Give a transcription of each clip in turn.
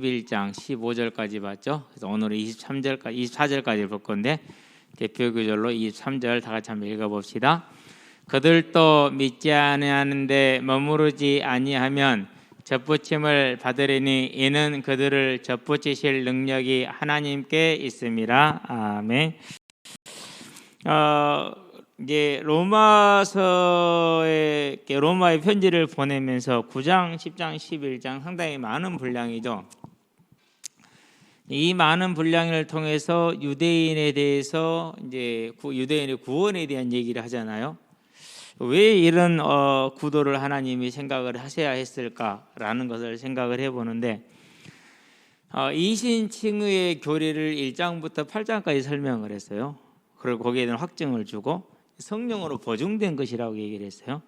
11장 15절까지 봤죠. 그래서 오늘은 24절까지 볼 건데 대표 구절로 23절 다 같이 한번 읽어봅시다. 그들도 믿지 아니하는데 머무르지 아니하면 접붙임을 받으리니 이는 그들을 접붙이실 능력이 하나님께 있음이라. 아멘. 이제 로마의 편지를 보내면서 9장, 10장, 11장 상당히 많은 분량이죠. 이 많은 분량을 통해서 유대인에 대해서 이제 유대인의 구원에 대한 얘기를 하잖아요. 왜 이런 구도를 하나님이 생각을 하셔야 했을까라는 것을 생각을 해보는데, 이신칭의의 교리를 1장부터 8장까지 설명을 했어요. 그리고 거기에 대한 확증을 주고 성령으로 보증된 것이라고 얘기를 했어요.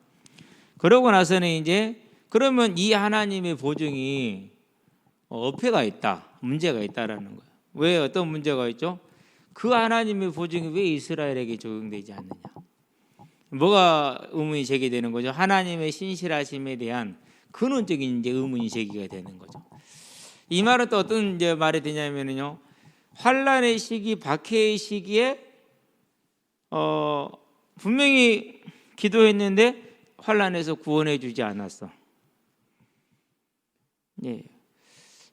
그러고 나서는 이제 그러면 이 하나님의 보증이 어폐가 있다, 문제가 있다라는 거예요. 왜 어떤 문제가 있죠? 그 하나님의 보증이 왜 이스라엘에게 적용되지 않느냐? 뭐가 의문이 제기되는 거죠? 하나님의 신실하심에 대한 근원적인 이제 의문이 제기가 되는 거죠. 이 말은 또 어떤 이제 말이 되냐면요, 환란의 시기, 박해의 시기에 분명히 기도했는데 환란에서 구원해 주지 않았어. 예.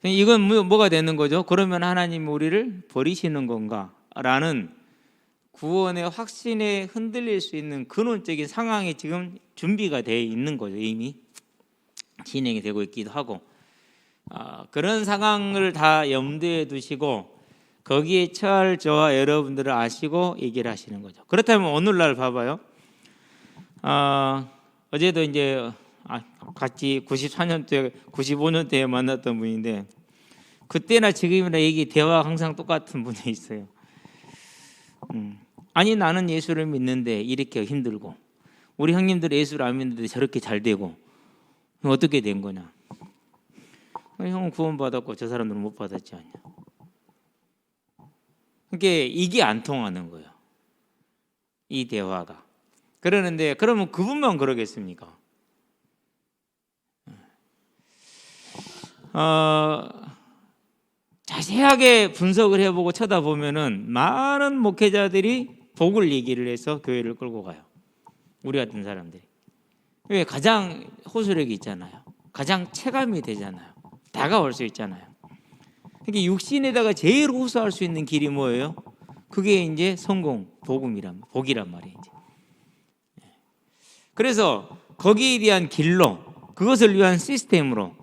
이건 뭐가 되는 거죠? 그러면 하나님이 우리를 버리시는 건가? 라는 구원의 확신에 흔들릴 수 있는 근원적인 상황이 지금 준비가 되어 있는 거죠. 이미 진행이 되고 있기도 하고, 그런 상황을 다 염두에 두시고 거기에 처할 저와 여러분들을 아시고 얘기를 하시는 거죠. 그렇다면 오늘날 봐봐요. 어제도 이제 같이 94년도에 95년도에 만났던 분인데, 그때나 지금이나 대화가 항상 똑같은 분이 있어요. 아니 나는 예수를 믿는데 이렇게 힘들고, 우리 형님들 예수를 안 믿는데 저렇게 잘 되고, 어떻게 된 거냐? 형은 구원받았고 저 사람들은 못 받았지 않냐? 그러니까 이게 안 통하는 거예요, 이 대화가. 그러는데 그러면 그분만 그러겠습니까? 자세하게 분석을 해보고 쳐다보면은 많은 목회자들이 복을 얘기를 해서 교회를 끌고 가요. 우리 같은 사람들이. 왜? 가장 호소력이 있잖아요. 가장 체감이 되잖아요. 다가올 수 있잖아요. 그러니까 육신에다가 제일 호소할 수 있는 길이 뭐예요? 그게 이제 성공, 복이란 말이에요. 이제. 그래서 거기에 대한 길로, 그것을 위한 시스템으로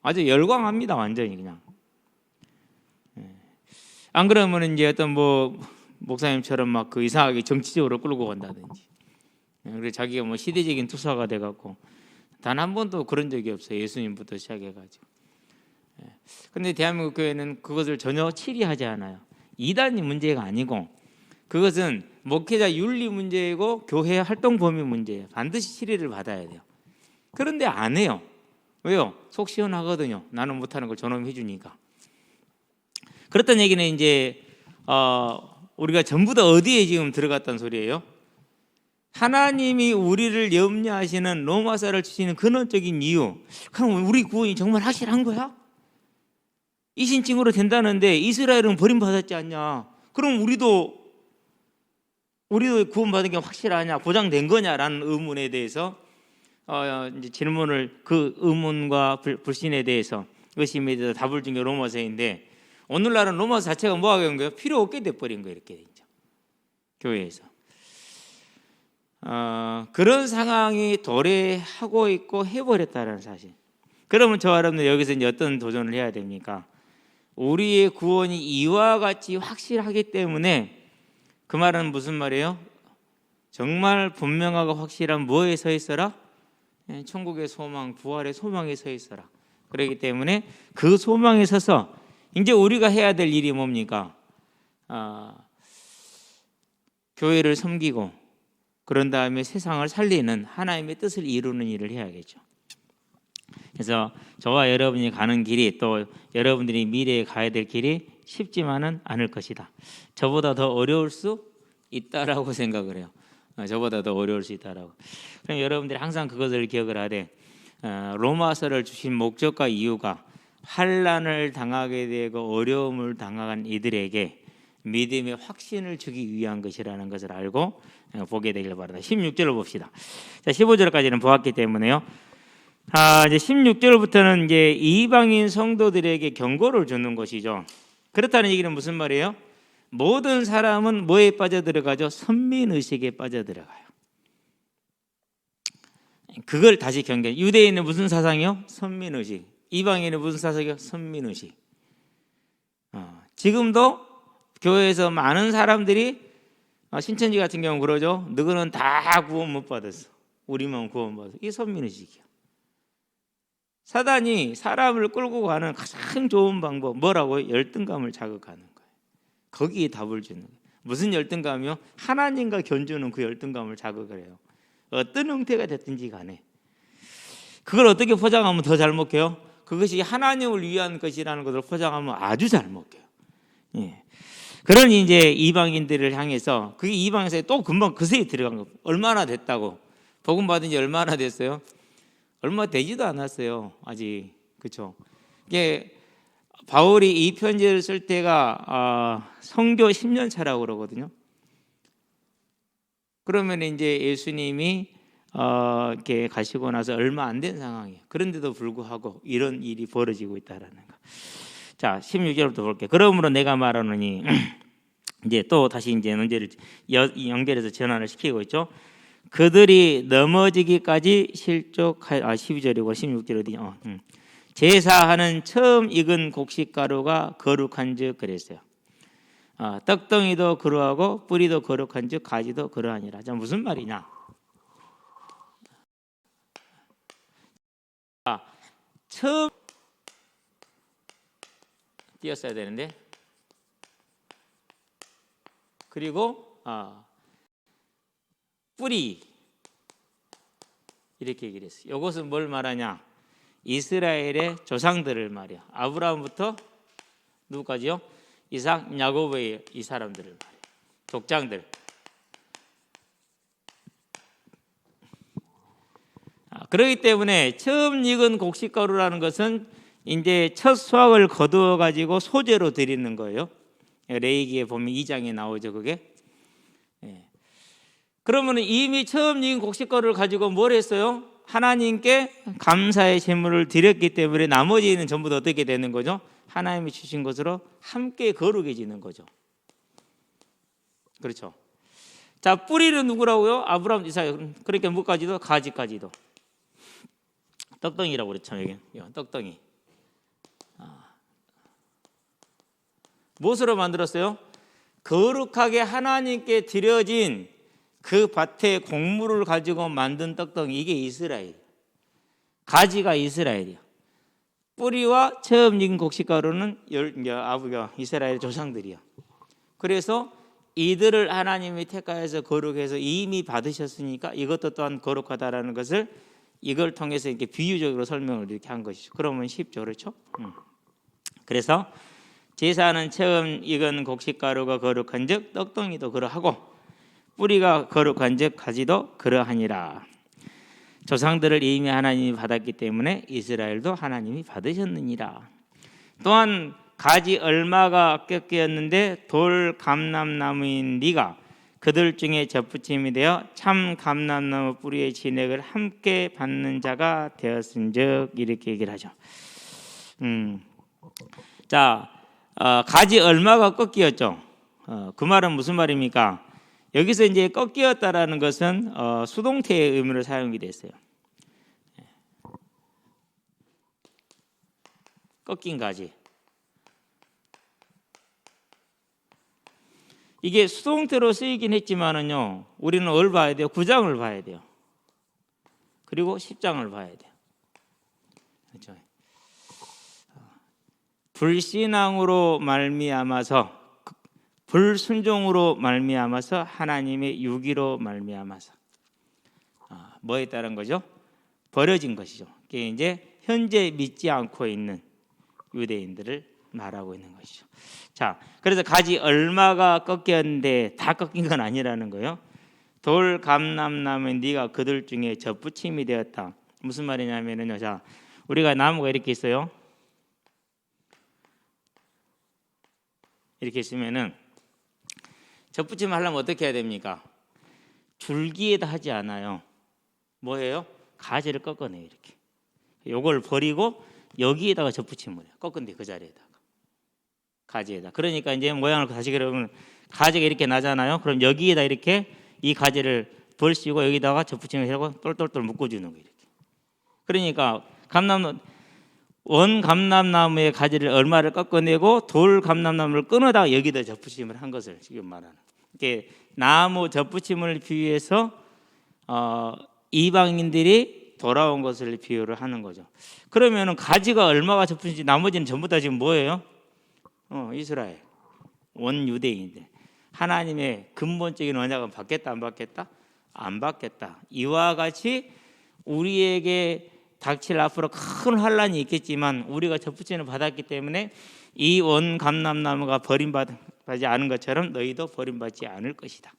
아주 열광합니다. 완전히 그냥. 안 그러면 이제 어떤 목사님처럼 막 그 이상하게 정치적으로 끌고 간다든지, 그리고 자기가 시대적인 투사가 돼갖고 단 한 번도 그런 적이 없어요. 예수님부터 시작해가지고. 근데 대한민국 교회는 그것을 전혀 치리하지 않아요. 이단이 문제가 아니고 그것은 목회자 윤리 문제이고 교회 활동 범위 문제예요. 반드시 치리를 받아야 돼요. 그런데 안 해요. 왜요? 속 시원하거든요. 나는 못하는 걸 저놈이 해주니까. 그렇다는 얘기는 이제 우리가 전부 다 어디에 지금 들어갔다는 소리예요? 하나님이 우리를 염려하시는 로마서를 주시는 근원적인 이유, 그럼 우리 구원이 정말 확실한 거야? 이신칭으로 된다는데 이스라엘은 버림받았지 않냐? 그럼 우리도 구원받은 게 확실하냐, 보장된 거냐라는 의문에 대해서 이제 질문을, 그 의문과 불신에 대해서, 의심에 대해서 답을 준 게 로마서인데, 오늘날은 로마서 자체가 뭐가 된 거예요? 필요 없게 돼버린 거예요. 이렇게 되죠, 교회에서. 그런 상황이 도래하고 있고 해버렸다는 사실. 그러면 저와 여러분들 여기서 이제 어떤 도전을 해야 됩니까? 우리의 구원이 이와 같이 확실하기 때문에, 그 말은 무슨 말이에요? 정말 분명하고 확실한 뭐에 서 있어라? 천국의 소망, 부활의 소망에 서 있어라. 그렇기 때문에 그 소망에 서서 이제 우리가 해야 될 일이 뭡니까? 교회를 섬기고, 그런 다음에 세상을 살리는 하나님의 뜻을 이루는 일을 해야겠죠. 그래서 저와 여러분이 가는 길이, 또 여러분들이 미래에 가야 될 길이 쉽지만은 않을 것이다. 저보다 더 어려울 수 있다라고 생각을 해요. 저보다 더 어려울 수 있다라고. 그럼 여러분들이 항상 그것을 기억을 하되, 로마서를 주신 목적과 이유가 환난을 당하게 되고 어려움을 당한 이들에게 믿음의 확신을 주기 위한 것이라는 것을 알고 보게 되길 바랍니다. 16절을 봅시다. 자, 15절까지는 보았기 때문에요. 이제 16절부터는 이제 이방인 성도들에게 경고를 주는 것이죠. 그렇다는 얘기는 무슨 말이에요? 모든 사람은 뭐에 빠져들어가죠? 선민의식에 빠져들어가요. 그걸 다시 경계. 유대인은 무슨 사상이요? 선민의식. 이방인은 무슨 사상이요? 선민의식. 지금도 교회에서 많은 사람들이 신천지 같은 경우 그러죠. 너희는 다 구원 못 받았어. 우리만 구원 받았어. 이게 선민의식이야. 사단이 사람을 끌고 가는 가장 좋은 방법 뭐라고요? 열등감을 자극하는 거예요. 거기에 답을 주는 거예요. 무슨 열등감이요? 하나님과 견주는 그 열등감을 자극을 해요. 어떤 형태가 됐든지 간에 그걸 어떻게 포장하면 더 잘 먹혀요? 그것이 하나님을 위한 것이라는 것을 포장하면 아주 잘 먹혀요. 예. 그런 이제 이방인들을 향해서 그게 이방에서 또 금방 그새에 들어간 거. 얼마나 됐다고? 복음 받은 지 얼마나 됐어요? 얼마 되지도 않았어요. 아직. 그렇죠? 이게 바울이 이 편지를 쓸 때가 성교 10년 차라고 그러거든요. 그러면 이제 예수님이 이렇게 가시고 나서 얼마 안 된 상황이에요. 그런데도 불구하고 이런 일이 벌어지고 있다라는 거. 자, 16절부터 볼게요. 그러므로 내가 말하노니 이제 또 다시 이제 문제를 연결해서 전환을 시키고 있죠. 그들이 넘어지기까지 실족할 12절이고 16절 어디냐? 제사하는 처음 익은 곡식가루가 거룩한즉 그랬어요. 떡덩이도 그러하고 뿌리도 거룩한즉 가지도 그러하니라. 자, 무슨 말이냐? 처음 띄었어야 되는데 그리고 뿌리 이렇게 얘기를 했어요. 이것은 뭘 말하냐? 이스라엘의 조상들을 말이야. 아브라함부터 누구까지요? 이삭, 야곱의 이 사람들을 말이야. 족장들. 그렇기 때문에 처음 익은 곡식가루라는 것은 이제 첫 수확을 거두어 가지고 소재로 드리는 거예요. 레위기에 보면 2장에 나오죠, 그게. 그러면 이미 처음 익은 곡식가루를 가지고 뭘 했어요? 하나님께 감사의 제물을 드렸기 때문에 나머지는 전부 다 어떻게 되는 거죠? 하나님이 주신 것으로 함께 거룩해지는 거죠. 그렇죠. 자, 뿌리는 누구라고요? 아브라함, 이삭. 그러니까 뭐까지도? 가지까지도. 떡덩이라고 그랬죠. 여기 떡덩이. 무엇으로 만들었어요? 거룩하게 하나님께 드려진 그 밭의 곡물을 가지고 만든 떡덩이. 이게 이스라엘. 가지가 이스라엘이야. 뿌리와 처음 익은 곡식가루는 이스라엘 조상들이야. 그래서 이들을 하나님이 택하여서 거룩해서 이미 받으셨으니까 이것도 또한 거룩하다라는 것을 이걸 통해서 이렇게 비유적으로 설명을 이렇게 한 것이죠. 그러면 쉽죠, 그렇죠? 그래서 제사는 처음 익은 곡식가루가 거룩한즉 떡덩이도 그러하고 뿌리가 거룩한즉 가지도 그러하니라. 조상들을 이미 하나님이 받았기 때문에 이스라엘도 하나님이 받으셨느니라. 또한 가지 얼마가 꺾였는데 돌 감람나무인 네가 그들 중에 젖붙임이 되어 참 감람나무 뿌리의 진액을 함께 받는 자가 되었은즉 이렇게 얘기를 하죠. 자, 가지 얼마가 꺾였죠. 그 말은 무슨 말입니까? 여기서 이제 꺾였다라는 것은 수동태의 의미로 사용이 됐어요. 꺾인 가지. 이게 수동태로 쓰이긴 했지만은요, 우리는 뭘 봐야 돼요? 9장을 봐야 돼요. 그리고 10장을 봐야 돼요. 그렇죠? 불신앙으로 말미암아서, 불순종으로 말미암아서 하나님의 유기로 말미암아서 뭐에 따른 거죠? 버려진 것이죠. 이게 이제 현재 믿지 않고 있는 유대인들을 말하고 있는 것이죠. 자, 그래서 가지 얼마가 꺾였는데 다 꺾인 건 아니라는 거예요. 돌 감람나무에 네가 그들 중에 젖붙임이 되었다. 무슨 말이냐면요, 자, 우리가 나무가 이렇게 있어요. 이렇게 쓰면은 접붙임 하려면 어떻게 해야 됩니까? 줄기에다 하지 않아요. 뭐예요? 가지를 꺾어내요. 이렇게. 요걸 버리고 여기에다가 접붙임을 해요. 꺾은 뒤 그 자리에다가 가지에다. 그러니까 이제 모양을 다시 그려보면 가지가 이렇게 나잖아요. 그럼 여기에다 이렇게 이 가지를 벌시고 여기다가 접붙임을 하고 똘똘똘 묶어주는 거예요. 이렇게. 그러니까 원감람나무의 가지를 얼마를 꺾어내고 돌감람나무를 끊어다가 여기다 접붙임을 한 것을 지금 말하는. 이게 나무 접붙임을 비유해서 이방인들이 돌아온 것을 비유를 하는 거죠. 그러면은 가지가 얼마가 접붙인지 나머지는 전부 다 지금 뭐예요? 이스라엘 원유대인들. 하나님의 근본적인 언약은 받겠다 안 받겠다? 안 받겠다. 이와 같이 우리에게 닥칠 앞으로 큰 환란이 있겠지만 우리가 접붙임을 받았기 때문에 이 원감람나무가 버림받지 않은 것처럼 너희도 버림받지 않을 것이다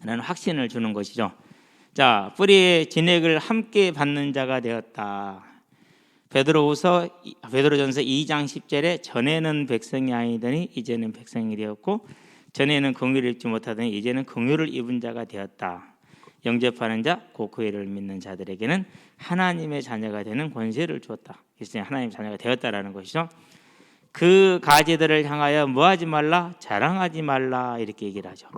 라는 확신을 주는 것이죠. 자, 뿌리의 진액을 함께 받는 자가 되었다. 베드로전서 2장 10절에 전에는 백성이 아니더니 이제는 백성이 되었고 전에는 긍휼을 입지 못하더니 이제는 긍휼을 입은 자가 되었다. 영접하는 자, 곧 그 이름을 믿는 자들에게는 하나님의 자녀가 되는 권세를 주었다. 그래서 하나님의 자녀가 되었다라는 것이죠. 그 가지들을 향하여 뭐하지 말라? 자랑하지 말라 이렇게 얘기를 하죠.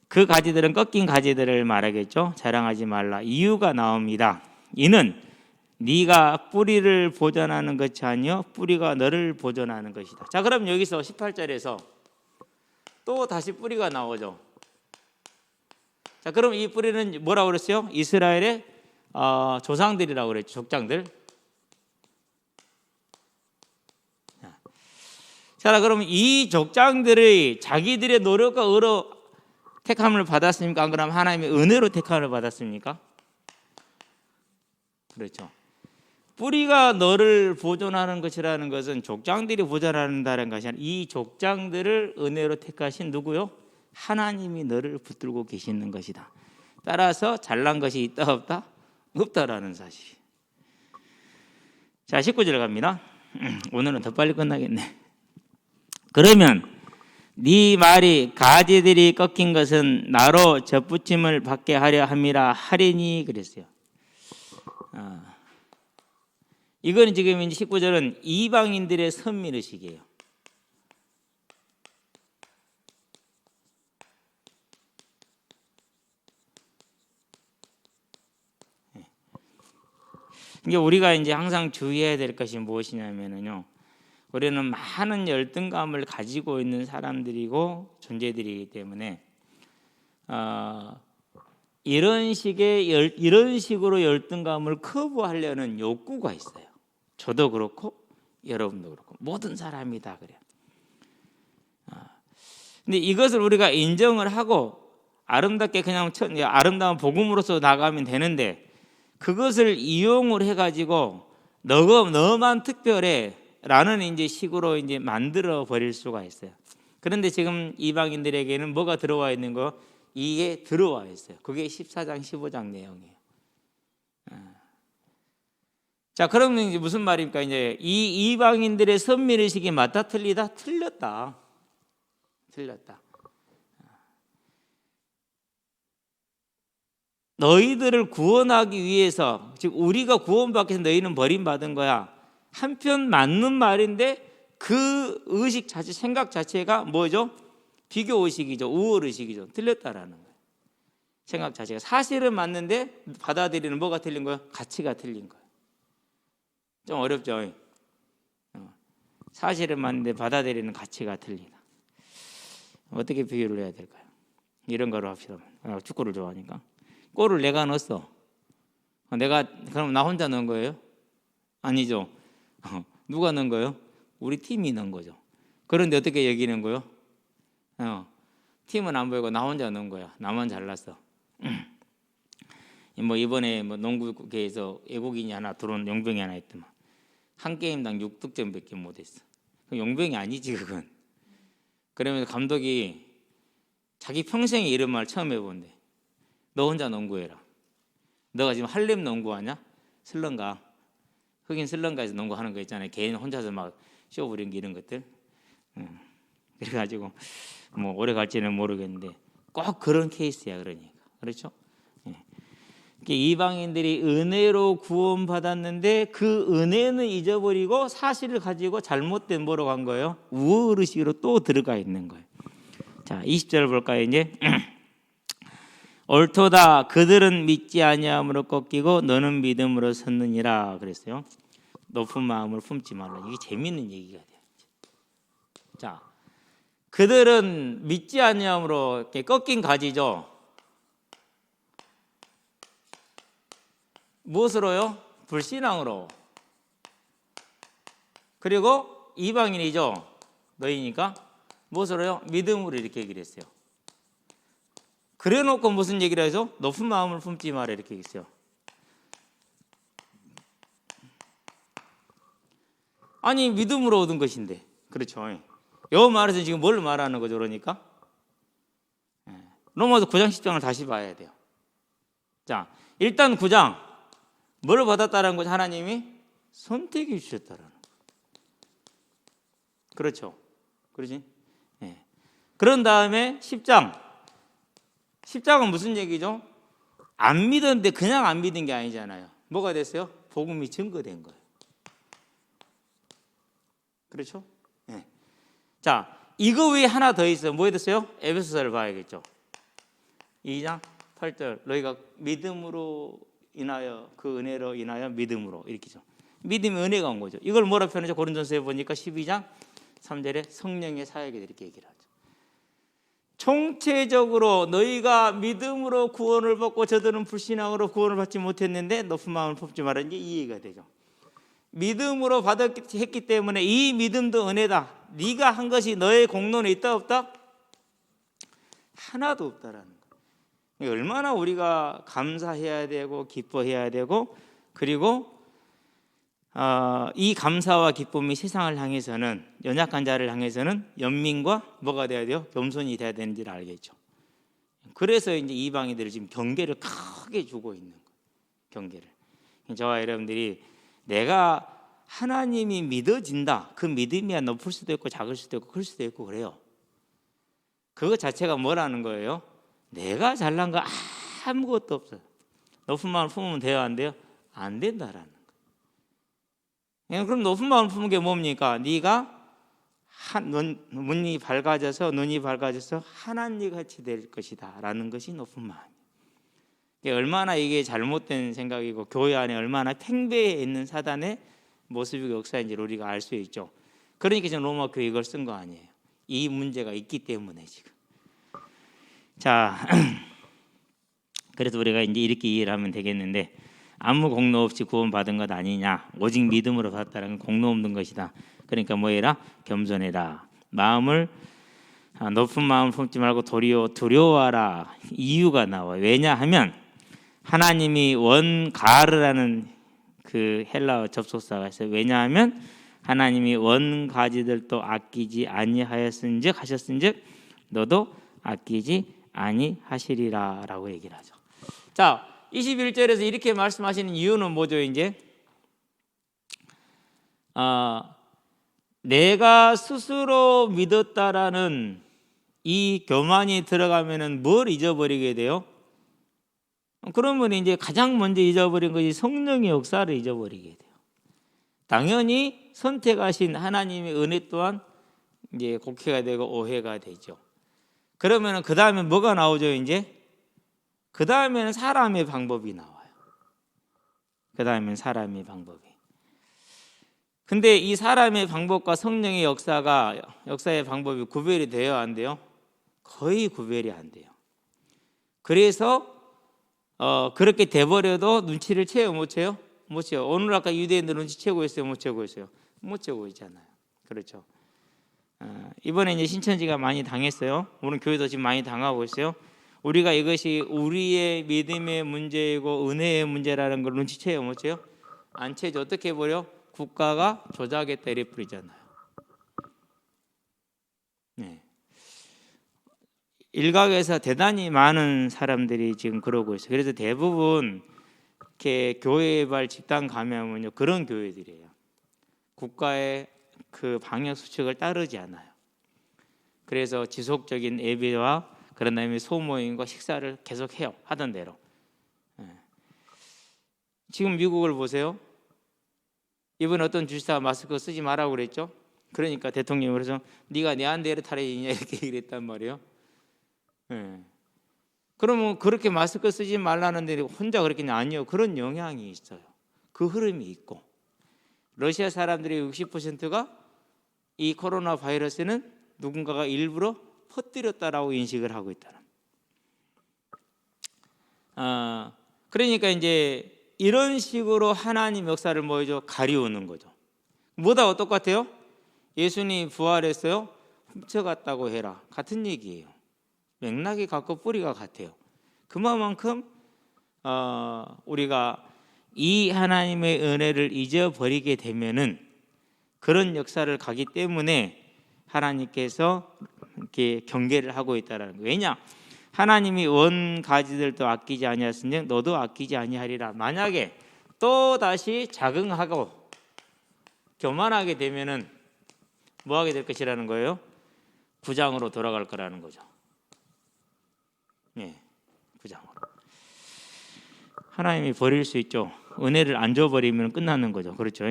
그 가지들은 꺾인 가지들을 말하겠죠. 자랑하지 말라. 이유가 나옵니다. 이는 네가 뿌리를 보존하는 것이 아니요 뿌리가 너를 보존하는 것이다. 자, 그럼 여기서 18절에서 또 다시 뿌리가 나오죠. 자, 그럼 이 뿌리는 뭐라고 그랬어요? 이스라엘의 조상들이라고 그랬죠. 족장들. 자, 그럼 이 족장들의 자기들의 노력과 의로 택함을 받았습니까? 안 그러면 하나님의 은혜로 택함을 받았습니까? 그렇죠. 뿌리가 너를 보존하는 것이라는 것은 족장들이 보존한다는 것이 아니라 이 족장들을 은혜로 택하신 누구요? 하나님이 너를 붙들고 계시는 것이다. 따라서 잘난 것이 있다 없다? 없다라는 사실. 자, 19절 갑니다. 오늘은 더 빨리 끝나겠네. 그러면 네 말이 가지들이 꺾인 것은 나로 접붙임을 받게 하려 함이라 하리니 그랬어요. 이거는 지금 이제 19절은 이방인들의 선민의식이에요. 이게 우리가 이제 항상 주의해야 될 것이 무엇이냐면요. 우리는 많은 열등감을 가지고 있는 사람들이고 존재들이기 때문에 이런 식으로 열등감을 커버하려는 욕구가 있어요. 저도 그렇고 여러분도 그렇고 모든 사람이 다 그래요. 근데 이것을 우리가 인정을 하고 아름답게 그냥 아름다운 복음으로서 나가면 되는데 그것을 이용을 해가지고 너만 특별해 라는 이제 식으로 이제 만들어 버릴 수가 있어요. 그런데 지금 이방인들에게는 뭐가 들어와 있는 거? 이게 들어와 있어요. 그게 14장 15장 내용이에요. 자, 그러면 이제 무슨 말입니까? 이제 이 이방인들의 선민의식이 맞다 틀리다? 틀렸다. 너희들을 구원하기 위해서, 즉 우리가 구원받기 위해서 너희는 버림받은 거야. 한편 맞는 말인데 그 의식 자체, 생각 자체가 뭐죠? 비교 의식이죠. 우월 의식이죠. 틀렸다라는 거예요. 생각 자체가 사실은 맞는데 받아들이는 뭐가 틀린 거예요? 가치가 틀린 거예요. 좀 어렵죠. 사실은 맞는데 받아들이는 가치가 틀리다. 어떻게 비교를 해야 될까요? 이런 거로 합시다. 축구를 좋아하니까 골을 내가 넣었어. 그럼 나 혼자 넣은 거예요? 아니죠. 누가 넣은 거예요? 우리 팀이 넣은 거죠. 그런데 어떻게 여기는 거예요? 팀은 안 보이고 나 혼자 넣은 거야. 나만 잘났어. 뭐 이번에 뭐 농구계에서 외국인이 하나 들어온 용병이 하나 있더만 한 게임당 6득점밖에 못했어. 용병이 아니지 그건. 그러면서 감독이 자기 평생에 이런 말 처음 해본대. 너 혼자 농구해라. 너가 지금 할렘 농구하냐? 슬렁가. 흑인 슬렁가에서 농구하는 거 있잖아요. 개인 혼자서 막 쇼 부리는 이런 것들. 그래가지고 뭐 오래 갈지는 모르겠는데 꼭 그런 케이스야. 그러니까 그렇죠? 이방인들이 은혜로 구원받았는데 그 은혜는 잊어버리고 사실을 가지고 잘못된 뭐로 간 거예요? 우월의식으로 또 들어가 있는 거예요. 자, 20절 볼까요? 이제 옳도다 그들은 믿지 아니함으로 꺾이고 너는 믿음으로 섰느니라 그랬어요. 높은 마음을 품지 말라. 이게 재밌는 얘기가 돼요. 자, 그들은 믿지 아니함으로 이렇게 꺾인 가지죠. 무엇으로요? 불신앙으로. 그리고 이방인이죠. 너희니까 무엇으로요? 믿음으로 이렇게 얘기를 했어요. 그래놓고 무슨 얘기를 해서 높은 마음을 품지 마라 이렇게 얘기했어요. 아니 믿음으로 얻은 것인데 그렇죠. 여 말에서 지금 뭘 말하는 거죠? 그러니까 로마서 9장 10장을 다시 봐야 돼요. 자, 일단 9장 뭘 받았다는 거죠? 하나님이 선택해 주셨다라는 거. 그렇죠. 그러지? 네. 그런 다음에 10장은 무슨 얘기죠? 안 믿었는데 그냥 안 믿은 게 아니잖아요. 뭐가 됐어요? 복음이 증거된 거예요. 그렇죠? 네. 자, 이거 외에 하나 더 있어요. 뭐 됐어요? 에베소서를 봐야겠죠. 2장 8절 너희가 믿음으로 인하여 그 은혜로 인하여 믿음으로 이렇게죠. 믿음이 은혜가 온 거죠. 이걸 뭐라 표현하죠? 고린도서에 보니까 12장 3절에 성령의 사역에 이렇게 얘기를 하죠. 총체적으로 너희가 믿음으로 구원을 받고 저들은 불신앙으로 구원을 받지 못했는데 높은 마음을 품지 말았는지 이해가 되죠. 믿음으로 받았기 때문에 이 믿음도 은혜다. 네가 한 것이 너의 공로는 있다 없다? 하나도 없다라는 거예요. 얼마나 우리가 감사해야 되고 기뻐해야 되고 그리고 이 감사와 기쁨이 세상을 향해서는 연약한 자를 향해서는 연민과 뭐가 돼야 돼요? 겸손이 돼야 되는지를 알겠죠. 그래서 이제 이방인들이 지금 경계를 크게 주고 있는 거예요. 경계를. 저와 여러분들이 내가 하나님이 믿어진다. 그 믿음이야 높을 수도 있고 작을 수도 있고 클 수도 있고 그래요. 그거 자체가 뭐라는 거예요? 내가 잘난 거 아무것도 없어요. 높은 마음을 품으면 돼요? 안 돼요? 안 된다라는 거예요. 그럼 높은 마음을 품는 게 뭡니까? 네가 눈이 밝아져서 하나님 같이 될 것이다 라는 것이 높은 마음이에요. 얼마나 이게 잘못된 생각이고 교회 안에 얼마나 팽배해 있는 사단의 모습이고 역사인지를 우리가 알 수 있죠. 그러니까 지금 로마 교회 이걸 쓴 거 아니에요. 이 문제가 있기 때문에 지금. 자, 그래서 우리가 이제 이렇게 이해를 하면 되겠는데 아무 공로 없이 구원받은 것 아니냐. 오직 믿음으로 받았다는 건 공로 없는 것이다. 그러니까 뭐해라? 겸손해라. 높은 마음을 품지 말고 도리어 두려워하라. 이유가 나와요. 왜냐하면 하나님이 원가르라는 그 헬라어 접속사가 있어요. 왜냐하면 하나님이 원가지들도 아끼지 아니하였은즉 하셨은즉 너도 아끼지 아니하시리라라고 얘기를 하죠. 자, 21절에서 이렇게 말씀하시는 이유는 뭐죠? 이제 내가 스스로 믿었다라는 이 교만이 들어가면은 뭘 잊어버리게 돼요? 그러면 이제 가장 먼저 잊어버린 것이 성령의 역사를 잊어버리게 돼요. 당연히 선택하신 하나님의 은혜 또한 이제 곡해가 되고 오해가 되죠. 그러면 그 다음에 뭐가 나오죠? 이제 그 다음에는 사람의 방법이 나와요. 그 다음에는 사람의 방법이. 근데 이 사람의 방법과 성령의 역사의 방법이 구별이 돼요, 안 돼요? 거의 구별이 안 돼요. 그래서 그렇게 돼버려도 눈치를 채요, 못 채요? 못 채요. 오늘 아까 유대인들 눈치 채고 있어요, 못 채고 있어요? 못 채고 있잖아요. 그렇죠. 이번에 이제 신천지가 많이 당했어요. 오늘 교회도 지금 많이 당하고 있어요. 우리가 이것이 우리의 믿음의 문제이고 은혜의 문제라는 걸 눈치채요, 못 채요? 안 채죠. 어떻게 해버려? 국가가 조작했다 이래 뿌리잖아요. 네. 일각에서 대단히 많은 사람들이 지금 그러고 있어요. 그래서 대부분 이렇게 교회발 집단 가면은요 그런 교회들이에요. 국가의 그 방역 수칙을 따르지 않아요. 그래서 지속적인 예배와 그런 다음에 소모임과 식사를 계속 해요. 하던 대로. 지금 미국을 보세요. 이번 어떤 주지사가 마스크 쓰지 말라고 그랬죠. 그러니까 대통령이 그래서 네가 네안데르탈인이냐 이렇게 얘기를 했단 말이에요. 그러면 그렇게 마스크 쓰지 말라는데 혼자 그렇게는 아니요. 그런 영향이 있어요. 그 흐름이 있고 러시아 사람들의 60%가 이 코로나 바이러스는 누군가가 일부러 퍼뜨렸다라고 인식을 하고 있다는. 그러니까 이제 이런 식으로 하나님 역사를 뭐죠? 가리우는 거죠. 뭐다 똑같아요? 예수님 부활했어요? 훔쳐갔다고 해라. 같은 얘기예요. 맥락이 같고 뿌리가 같아요. 그만큼 우리가 이 하나님의 은혜를 잊어버리게 되면은 그런 역사를 가기 때문에 하나님께서 이렇게 경계를 하고 있다라는 거예요. 왜냐? 하나님이 원 가지들도 아끼지 아니하였으니 너도 아끼지 아니하리라. 만약에 또 다시 자긍하고 교만하게 되면은 뭐 하게 될 것이라는 거예요? 구장으로 돌아갈 거라는 거죠. 예, 구장으로. 하나님이 버릴 수 있죠. 은혜를 안 줘버리면 끝나는 거죠. 그렇죠?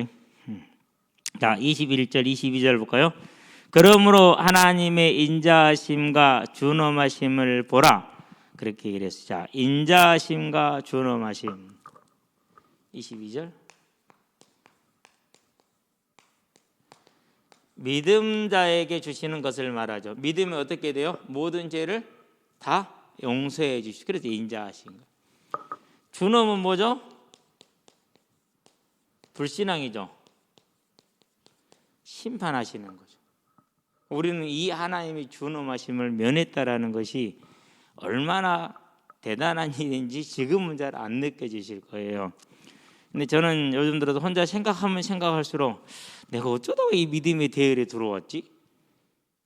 자, 21절, 22절 볼까요? 그러므로 하나님의 인자하심과 준엄하심을 보라. 그렇게 얘기를 했어요. 자, 인자하심과 준엄하심. 22절. 믿음자에게 주시는 것을 말하죠. 믿으면 어떻게 돼요? 모든 죄를 다 용서해 주시고. 그래서 인자하신 거. 준엄은 뭐죠? 불신앙이죠. 심판하시는 거죠. 우리는 이 하나님의 준엄하심을 면했다라는 것이 얼마나 대단한 일인지 지금은 잘 안 느껴지실 거예요. 근데 저는 요즘 들어서 혼자 생각하면 생각할수록 내가 어쩌다가 이 믿음의 대열에 들어왔지?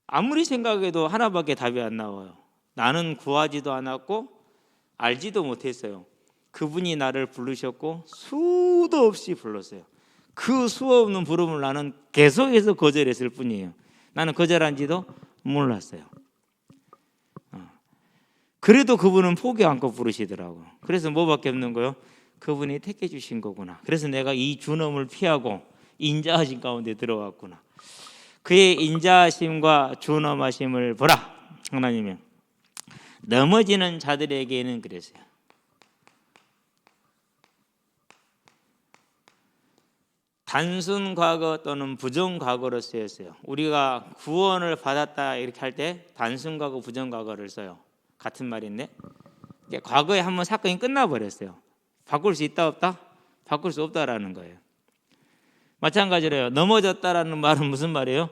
아무리 생각해도 하나밖에 답이 안 나와요. 나는 구하지도 않았고 알지도 못했어요. 그분이 나를 부르셨고 수도 없이 불렀어요. 그 수 없는 부름을 나는 계속해서 거절했을 뿐이에요. 나는 거절한지도 몰랐어요. 그래도 그분은 포기 않고 부르시더라고요. 그래서 뭐밖에 없는 거예요? 그분이 택해 주신 거구나. 그래서 내가 이 준엄을 피하고 인자하심 가운데 들어왔구나. 그의 인자하심과 준엄하심을 보라. 하나님이 넘어지는 자들에게는 그랬어요. 단순 과거 또는 부정 과거로 쓰였어요. 우리가 구원을 받았다 이렇게 할 때 단순 과거, 부정 과거를 써요. 같은 말인데 과거에 한번 사건이 끝나버렸어요. 바꿀 수 있다 없다? 바꿀 수 없다라는 거예요. 마찬가지로요. 넘어졌다라는 말은 무슨 말이에요?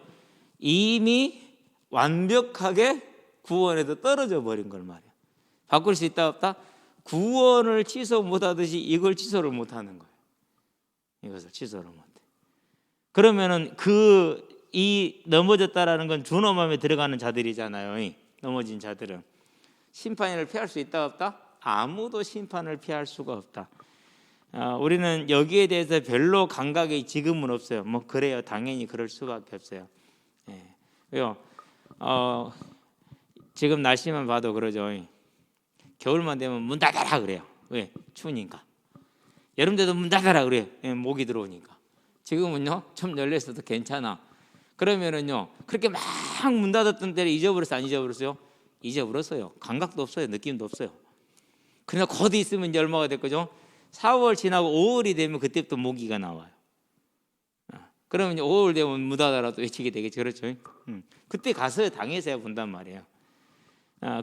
이미 완벽하게 구원에도 떨어져 버린 걸 말이에요. 바꿀 수 있다 없다? 구원을 취소 못하듯이 이걸 취소를 못하는 거예요. 이것을 취소를 못해. 그러면은 이 넘어졌다라는 건 준엄함에 들어가는 자들이잖아요. 넘어진 자들은 심판을 피할 수 있다 없다? 아무도 심판을 피할 수가 없다. 우리는 여기에 대해서 별로 감각이 지금은 없어요. 뭐 그래요. 당연히 그럴 수밖에 없어요. 예. 왜요? 지금 날씨만 봐도 그러죠. 겨울만 되면 문 닫아라 그래요. 왜? 추우니까. 여름 때도 문 닫아라 그래요. 모기 들어오니까. 지금은요 좀 열려 있어도 괜찮아. 그러면은요 그렇게 막 문 닫았던 때를 잊어버렸어 안 잊어버렸어요? 잊어버렸어요. 감각도 없어요. 느낌도 없어요. 그러나 거기 있으면 이제 얼마가 될 거죠? 4월 지나고 5월이 되면 그때부터 모기가 나와요. 그러면 이제 5월 되면 문 닫아라도 외치게 되겠죠. 그렇죠? 그때 가서 당해서야 본단 말이에요.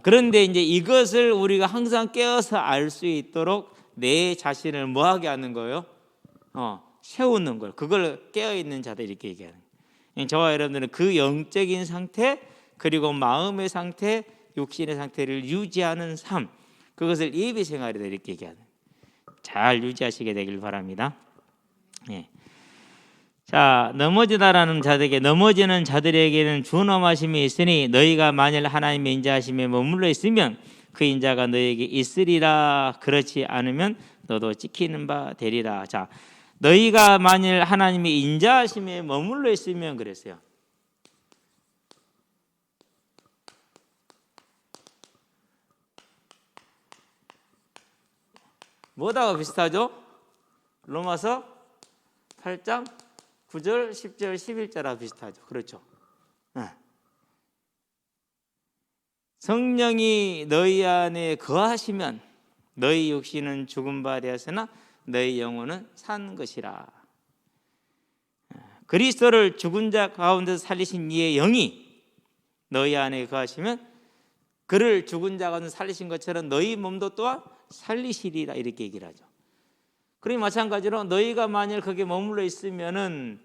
그런데 이제 이것을 우리가 항상 깨어서 알 수 있도록 내 자신을 뭐하게 하는 거예요? 세우는 걸. 그걸 깨어있는 자들 이렇게 얘기하는 거예요. 저와 여러분들은 그 영적인 상태 그리고 마음의 상태 육신의 상태를 유지하는 삶 그것을 예배 생활이다 이렇게 얘기하는 거예요. 잘 유지하시게 되길 바랍니다. 예. 자, 넘어지다라는 자들에게 넘어지는 자들에게는 준엄하심이 있으니 너희가 만일 하나님의 인자하심에 머물러 있으면 그 인자가 너희에게 있으리라. 그렇지 않으면 너도 찍히는 바 되리라. 자, 너희가 만일 하나님의 인자하심에 머물러 있으면 그랬어요. 뭐다가 비슷하죠? 로마서 8장 9절, 10절, 11절하고 비슷하죠. 그렇죠? 성령이 너희 안에 거하시면 너희 육신은 죽은 바 되었으나 너희 영혼은 산 것이라. 그리스도를 죽은 자 가운데서 살리신 이의 영이 너희 안에 거하시면 그를 죽은 자 가운데 살리신 것처럼 너희 몸도 또한 살리시리라, 이렇게 얘기를 하죠. 그러니 마찬가지로 너희가 만일 거기에 머물러 있으면은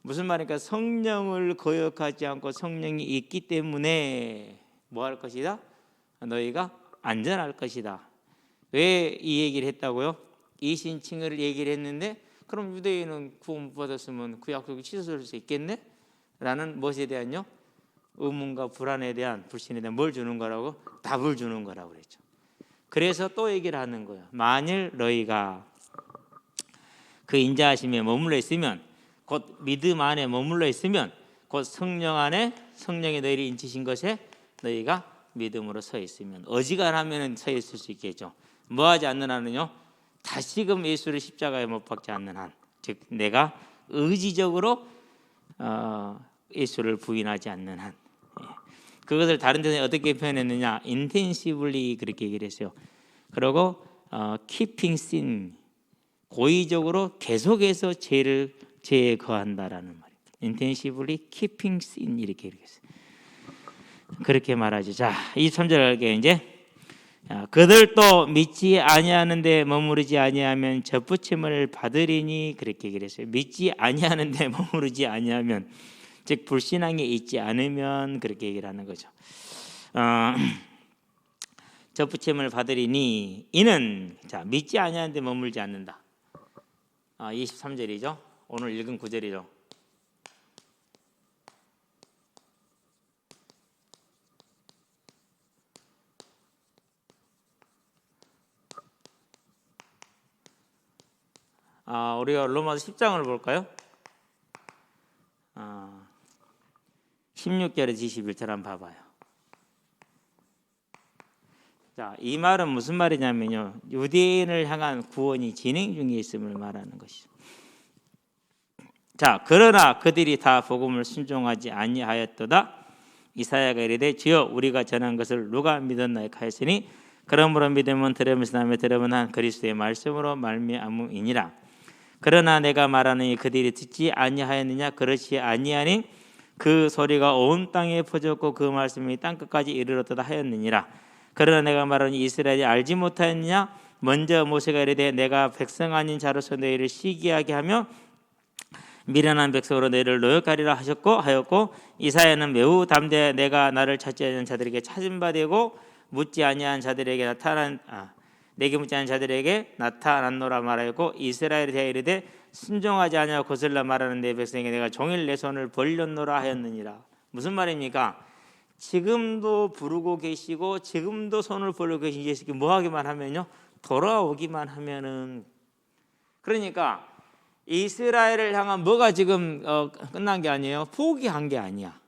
무슨 말입니까? 성령을 거역하지 않고 성령이 있기 때문에 뭐 할 것이다? 너희가 안전할 것이다. 왜 이 얘기를 했다고요? 이신칭의를 얘기를 했는데 그럼 유대인은 구원 못 받았으면 그 약속이 취소될 수 있겠네? 라는 무엇에 대한요? 의문과 불안에 대한, 불신에 대한 뭘 주는 거라고? 답을 주는 거라고 그랬죠. 그래서 또 얘기를 하는 거예요. 만일 너희가 그 인자하심에 머물러 있으면, 곧 믿음 안에 머물러 있으면, 곧 성령 안에 성령이 너희를 인치신 것에 너희가 믿음으로 서 있으면, 어지간하면 서 있을 수 있겠죠. 뭐하지 않는 한은요, 다시금 예수를 십자가에 못 박지 않는 한, 즉 내가 의지적으로 예수를 부인하지 않는 한, 그것을 다른 데서 어떻게 표현했느냐, intensively 그렇게 얘기를 했어요. 그리고 keeping sin, 고의적으로 계속해서 죄에 거한다라는 말이에요. intensively keeping sin, 이렇게 얘기했어요. 그렇게 말하죠. 자, 23절 이제 그들도 믿지 아니하는데 머무르지 아니하면 접붙임을 받으리니, 그렇게 얘기를 했어요. 믿지 아니하는데 머무르지 아니하면, 즉 불신앙에 있지 않으면, 그렇게 얘기를 하는 거죠. 접붙임을 받으리니 이는, 자, 믿지 아니하는데 머물지 않는다. 23절이죠. 오늘 읽은 9절이죠. 우리가 로마서 10장을 볼까요? 16절에서 21절 한번 봐봐요. 자, 이 말은 무슨 말이냐면요, 유대인을 향한 구원이 진행 중에 있음을 말하는 것이죠. 자, 그러나 그들이 다 복음을 순종하지 아니하였도다. 이사야가 이르되 주여 우리가 전한 것을 누가 믿었나이까 하였으니 그러므로 믿음은 들음에서 나며 들음은 한 그리스도의 말씀으로 말미암음이니라. 그러나 내가 말하느니 그들이 듣지 아니하였느냐? 그렇지 아니하니 그 소리가 온 땅에 퍼졌고 그 말씀이 땅끝까지 이르렀도다 하였느니라. 그러나 내가 말하니 이스라엘이 알지 못하였느냐? 먼저 모세가 이르되 내가 백성 아닌 자로서 너희를 시기하게 하며 미련한 백성으로 너희를 노역하리라 하였고 이사야는 매우 담대하여 내가 나를 찾지 않은 자들에게 찾은 바 되고 묻지 아니한 자들에게 내게 묻지 않은 자들에게 나타났노라 말하였고 이스라엘에 대하여 이르되 순종하지 아니하고 거슬러 말하는 내 백성에게 내가 종일 내 손을 벌렸노라 하였느니라. 무슨 말입니까? 지금도 부르고 계시고 지금도 손을 벌리고 계신 예수께 뭐 하기만 하면요, 돌아오기만 하면은. 그러니까 이스라엘을 향한 뭐가 지금 끝난 게 아니에요. 포기한 게 아니야.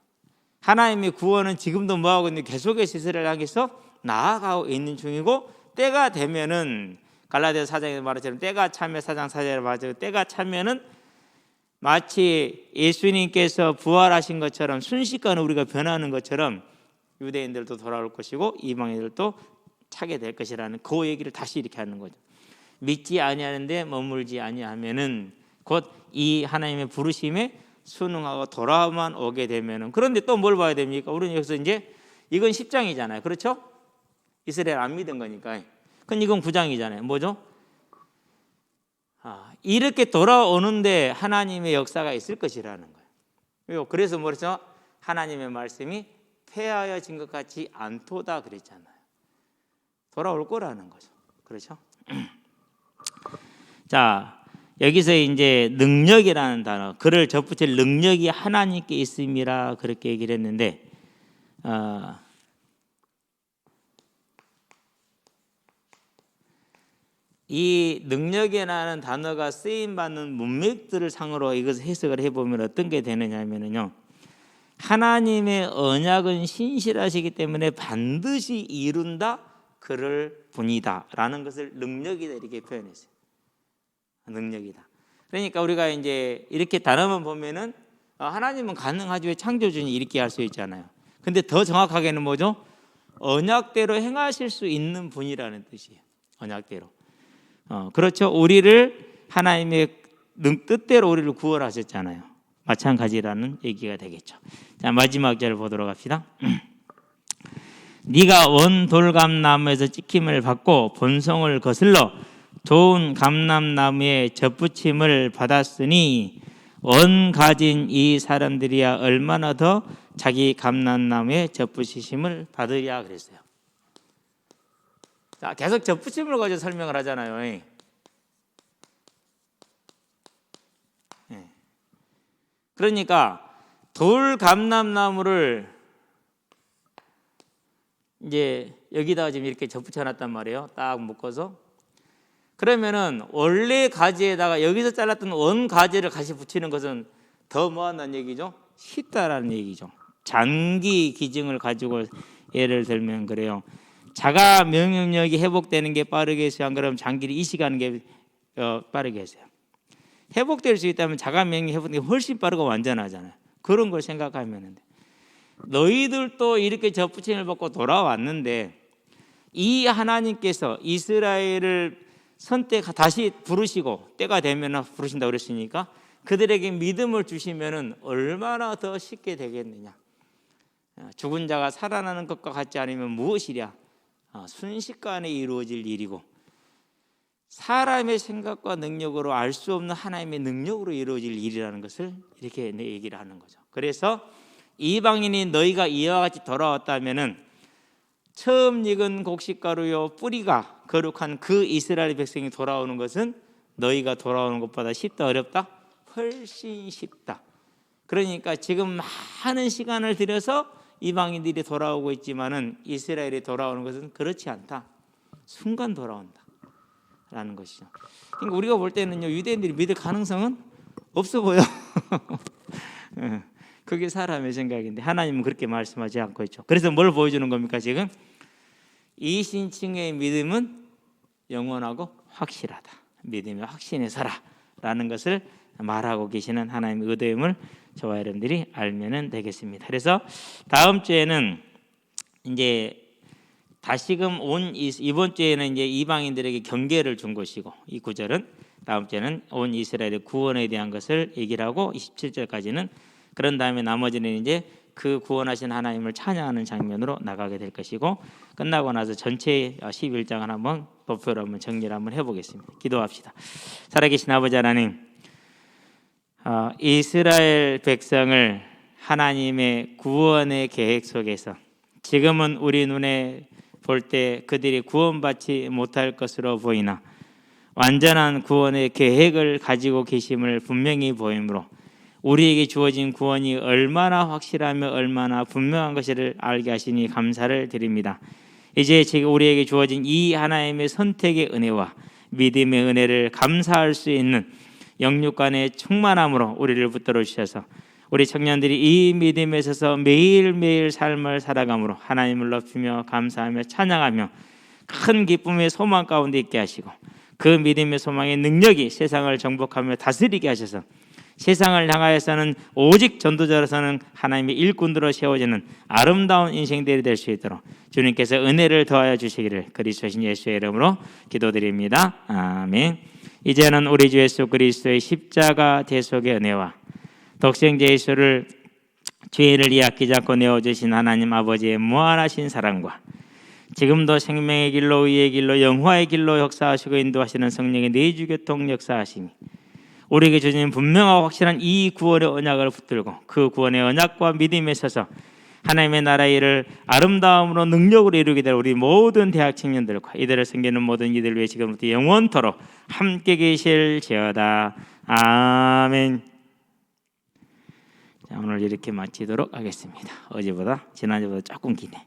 하나님의 구원은 지금도 뭐 하고 있는데 계속해서 이스라엘을 향해서 나아가고 있는 중이고, 때가 되면은 갈라디아서 4장에서 말했처럼 때가 차면 4장 4절에 말하죠. 때가 차면은 마치 예수님께서 부활하신 것처럼 순식간에 우리가 변하는 것처럼 유대인들도 돌아올 것이고 이방인들도 차게 될 것이라는 그 얘기를 다시 이렇게 하는 거죠. 믿지 아니하는데 머물지 아니하면은 곧 이 하나님의 부르심에 순응하고 돌아만 오게 되면은. 그런데 또 뭘 봐야 됩니까? 우리는 여기서 이제 이건 10장이잖아요. 그렇죠? 이스라엘 안 믿은 거니까. 그럼 이건 9장이잖아요. 뭐죠? 이렇게 돌아오는데 하나님의 역사가 있을 것이라는 거예요. 그래서 뭐랬죠? 하나님의 말씀이 폐하여진 것 같지 않도다 그랬잖아요. 돌아올 거라는 거죠. 그렇죠? 자, 여기서 이제 능력이라는 단어, 그를 접붙일 능력이 하나님께 있음이라 그렇게 얘기를 했는데, 이 능력이라는 단어가 쓰임받는 문맥들을 상으로 이것을 해석을 해보면 어떤 게 되느냐 하면요, 하나님의 언약은 신실하시기 때문에 반드시 이룬다, 그럴 분이다라는 것을 능력이다 이렇게 표현했어요. 능력이다. 그러니까 우리가 이제 이렇게 단어만 보면은 하나님은 가능하지 왜 창조주니 이렇게 할 수 있잖아요. 근데 더 정확하게는 뭐죠? 언약대로 행하실 수 있는 분이라는 뜻이에요. 언약대로. 그렇죠. 우리를 하나님의 뜻대로 우리를 구원하셨잖아요. 마찬가지라는 얘기가 되겠죠. 자, 마지막 절 보도록 합시다. 네가 원 돌감나무에서 찍힘을 받고 본성을 거슬러 좋은 감람나무에 접붙임을 받았으니 원 가진 이 사람들이야 얼마나 더 자기 감람나무에 접붙이심을 받으랴 그랬어요. 자, 계속 접붙임을 가지고 설명을 하잖아요. 그러니까 돌감람나무를 이제 여기다가 지금 이렇게 접붙여 놨단 말이에요. 딱 묶어서. 그러면은 원래 가지에다가 여기서 잘랐던 원 가지를 같이 붙이는 것은 더 뭐한다는 얘기죠? 쉽다라는 얘기죠. 장기 기증을 가지고 예를 들면 그래요. 자가 면역력이 회복되는 게 빠르게 해서 안 그러면 장기를 이식하는 게 빠르게 해서요. 회복될 수 있다면 자가 면역력이 회복되는 게 훨씬 빠르고 완전하잖아요. 그런 걸 생각하면 돼. 너희들도 이렇게 접붙임을 받고 돌아왔는데 이 하나님께서 이스라엘을 다시 부르시고 때가 되면 부르신다고 그랬으니까 그들에게 믿음을 주시면 얼마나 더 쉽게 되겠느냐. 죽은 자가 살아나는 것과 같지 않으면 무엇이랴. 순식간에 이루어질 일이고 사람의 생각과 능력으로 알 수 없는 하나님의 능력으로 이루어질 일이라는 것을 이렇게 얘기를 하는 거죠. 그래서 이방인이 너희가 이와 같이 돌아왔다면은 처음 익은 곡식가루요 뿌리가 거룩한 그 이스라엘 백성이 돌아오는 것은 너희가 돌아오는 것보다 쉽다 어렵다? 훨씬 쉽다. 그러니까 지금 많은 시간을 들여서 이방인들이 돌아오고 있지만은 이스라엘이 돌아오는 것은 그렇지 않다. 순간 돌아온다 라는 것이죠. 그러니까 우리가 볼 때는요 유대인들이 믿을 가능성은 없어 보여. 그게 사람의 생각인데 하나님은 그렇게 말씀하지 않고 있죠. 그래서 뭘 보여주는 겁니까 지금? 이신층의 믿음은 영원하고 확실하다. 믿음의 확신에 살아라는 것을 말하고 계시는 하나님의 의도임을 저와 여러분들이 알면 되겠습니다. 그래서 다음 주에는 이제 다시금 이번 주에는 이제 이방인들에게 경계를 준 것이고 이 구절은 다음 주에는 온 이스라엘의 구원에 대한 것을 얘기를 하고 27절까지는 그런 다음에 나머지는 이제 그 구원하신 하나님을 찬양하는 장면으로 나가게 될 것이고 끝나고 나서 전체 11장을 한번 도표로 한번 정리를 한번 해보겠습니다. 기도합시다. 살아계신 아버지 하나님, 이스라엘 백성을 하나님의 구원의 계획 속에서 지금은 우리 눈에 볼 때 그들이 구원받지 못할 것으로 보이나 완전한 구원의 계획을 가지고 계심을 분명히 보이므로 우리에게 주어진 구원이 얼마나 확실하며 얼마나 분명한 것을 알게 하시니 감사를 드립니다. 이제 지금 우리에게 주어진 이 하나님의 선택의 은혜와 믿음의 은혜를 감사할 수 있는 영육간의 충만함으로 우리를 붙들어 주셔서 우리 청년들이 이 믿음에 있어서 매일매일 삶을 살아감으로 하나님을 높이며 감사하며 찬양하며 큰 기쁨의 소망 가운데 있게 하시고 그 믿음의 소망의 능력이 세상을 정복하며 다스리게 하셔서 세상을 향하여서는 오직 전도자로서는 하나님의 일꾼으로 세워지는 아름다운 인생들이 될 수 있도록 주님께서 은혜를 더하여 주시기를 그리스도신 예수의 이름으로 기도드립니다. 아멘. 이제는 우리 주 예수 그리스도의 십자가 대속의 은혜와 독생자 예수를 죄를 이악기지 않고 내어주신 하나님 아버지의 무한하신 사랑과 지금도 생명의 길로 의의 길로 영화의 길로 역사하시고 인도하시는 성령의 내주교통 역사하심이 우리에게 주신 분명하고 확실한 이 구원의 언약을 붙들고 그 구원의 언약과 믿음에 서서 하나님의 나라의 일을 아름다움으로 능력으로 이루게 될 우리 모든 대학 청년들과 이들을 섬기는 모든 이들 위해 지금부터 영원토록 함께 계실지어다. 아멘. 자, 오늘 이렇게 마치도록 하겠습니다. 어제보다 지난주보다 조금 기네.